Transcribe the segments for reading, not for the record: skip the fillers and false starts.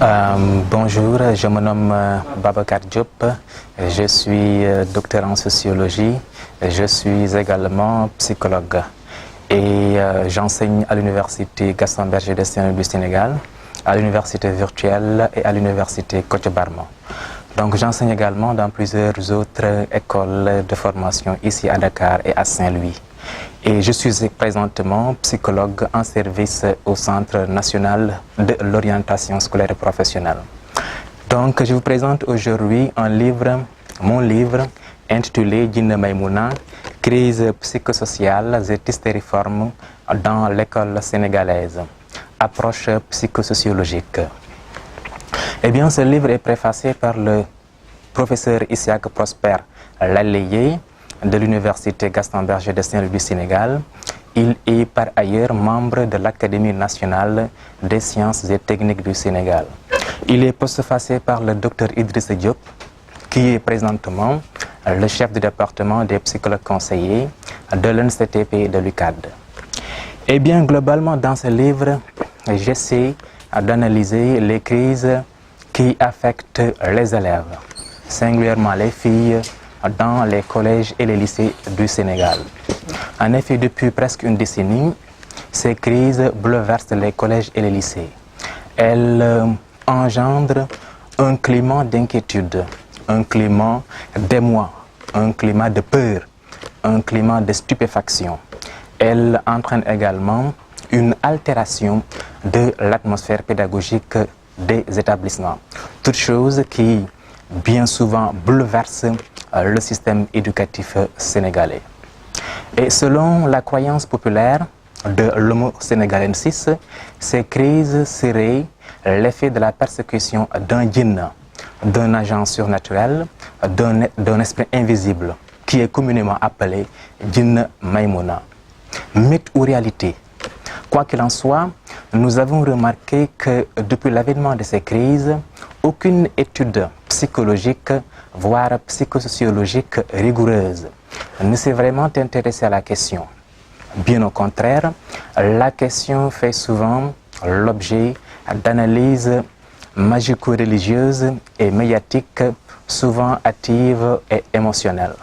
Bonjour, je me nomme Babacar Diop, je suis docteur en sociologie, je suis également psychologue et j'enseigne à l'université Gaston Berger de Saint-Louis du Sénégal, à l'université virtuelle et à l'université Kocc Barma. Donc j'enseigne également dans plusieurs autres écoles de formation ici à Dakar et à Saint-Louis. Et je suis présentement psychologue en service au Centre national de l'orientation scolaire et professionnelle. Donc je vous présente aujourd'hui mon livre intitulé Djinna Maïmouna, crise psychosociale et hystériforme dans l'école sénégalaise, approche psychosociologique. Eh bien, ce livre est préfacé par le professeur Isaac Prosper Laleye de l'université Gaston Berger de Saint-Louis du Sénégal. Il est par ailleurs membre de l'Académie nationale des sciences et techniques du Sénégal. Il est postfacé par le docteur Idriss Diop, qui est présentement le chef du département des psychologues conseillers de l'NCTP et de l'UCAD. Eh bien, globalement, dans ce livre, j'essaie d'analyser les crises qui affectent les élèves, singulièrement les filles, dans les collèges et les lycées du Sénégal. En effet, depuis presque une décennie, ces crises bouleversent les collèges et les lycées. Elles engendrent un climat d'inquiétude, un climat d'émoi, un climat de peur, un climat de stupéfaction. Elles entraînent également une altération de l'atmosphère pédagogique des établissements. Toutes choses qui, bien souvent, bouleversent le système éducatif sénégalais. Et selon la croyance populaire de l'Homo sénégalensis, ces crises seraient l'effet de la persécution d'un djinn, d'un agent surnaturel, d'un esprit invisible, qui est communément appelé Djinna Maïmouna. Mythe ou réalité? Quoi qu'il en soit, nous avons remarqué que depuis l'avènement de ces crises, aucune étude psychologique, voire psychosociologique rigoureuse, ne s'est vraiment intéressée à la question. Bien au contraire, la question fait souvent l'objet d'analyses magico-religieuses et médiatiques, souvent hâtives et émotionnelles.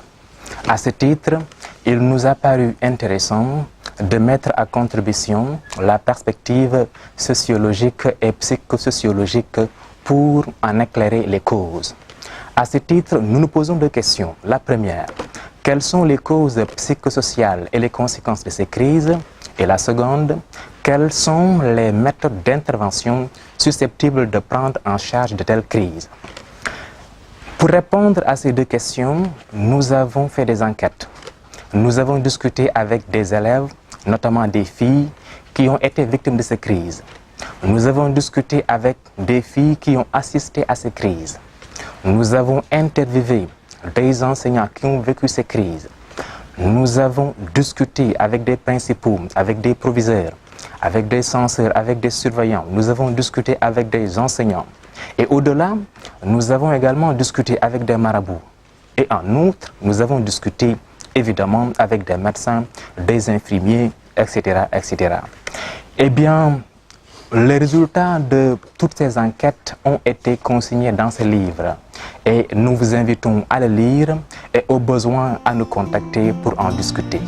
À ce titre, il nous a paru intéressant de mettre à contribution la perspective sociologique et psychosociologique pour en éclairer les causes. À ce titre, nous nous posons deux questions. La première, quelles sont les causes psychosociales et les conséquences de ces crises? Et la seconde, quelles sont les méthodes d'intervention susceptibles de prendre en charge de telles crises? Pour répondre à ces deux questions, nous avons fait des enquêtes. Nous avons discuté avec des élèves, notamment des filles, qui ont été victimes de ces crises. Nous avons discuté avec des filles qui ont assisté à ces crises. Nous avons interviewé des enseignants qui ont vécu ces crises. Nous avons discuté avec des principaux, avec des proviseurs, avec des censeurs, avec des surveillants. Nous avons discuté avec des enseignants. Et au-delà, nous avons également discuté avec des marabouts. Et en outre, nous avons discuté évidemment avec des médecins, des infirmiers, etc., etc. Eh bien, les résultats de toutes ces enquêtes ont été consignés dans ce livre et nous vous invitons à le lire et au besoin à nous contacter pour en discuter.